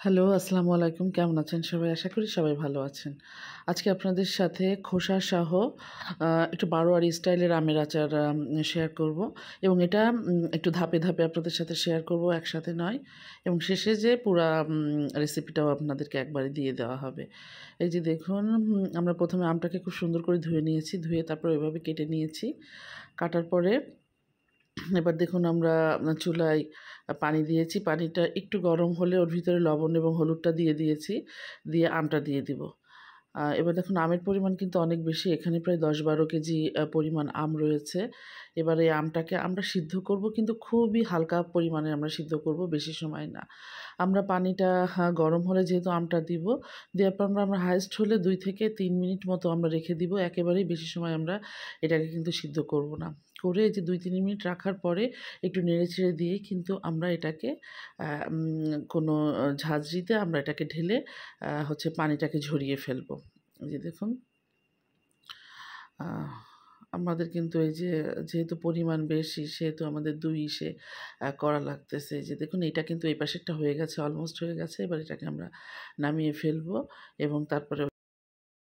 Hello, আসসালামু আলাইকুম। কেমন আছেন সবাই? আশা করি সবাই ভালো আছেন। আজকে আপনাদের সাথে খোসাসহ একটু বারোয়ারি স্টাইলের আমের আচার শেয়ার করব এবং এটা একটু ধাপে, ধাপে আপনাদের সাথে শেয়ার করব, একসাথে নয়। এবং শেষে যে পুরা রেসিপিটাও আপনাদেরকে একবারে দিয়ে দেওয়া হবে। এই যে দেখুন, আমরা ১ম এ আমটাকে খুব সুন্দর করে ধুয়ে নিয়েছি। ধুয়ে তারপর এভাবে কেটে নিয়েছি। কাটার পরে এবার দেখুন আমরা চুলায় পানি দিয়েছি। পানিটা একটু গরম হলে ওর ভিতরে লবণ এবং হলুদটা দিয়ে দিয়েছি। দিয়ে আমটা দিয়ে দিব। এবার দেখুন আমের পরিমাণ কিন্তু অনেক বেশি। এখানে প্রায় ১০-১২ কেজি পরিমাণ আম রয়েছে। এবার এই আমটাকে আমরা সিদ্ধ করব, কিন্তু খুবই হালকা পরিমাণে আমরা সিদ্ধ করব, বেশি সময় না। আমরা পানিটা গরম হলে যেহেতু আমটা দিব, দেওয়ার পর আমরা হাইয়েস্ট হলে ২ থেকে ৩ মিনিট মতো আমরা রেখে দিব। একেবারেই বেশি সময় আমরা এটাকে কিন্তু সিদ্ধ করব না। করে এই যে ২-৩ মিনিট রাখার পরে একটু নেড়ে-চেড়ে দিয়েই কিন্তু আমরা এটাকে কোনো ঝাঁঝরিতে আমরা এটাকে ঢেলে পানিটাকে ঝরিয়ে ফেলবো। এই যে দেখুন, আহ আমাদের কিন্তু এই যে যেহেতু পরিমাণ বেশি, সেহেতু আমাদের ২ ইসে করা লাগতেছে। এই যে দেখুন, এটা কিন্তু এই পাশেরটা হয়ে গেছে, অলমোস্ট হয়ে গেছে। এবার এটাকে আমরা নামিয়ে ফেলবো এবং তারপরে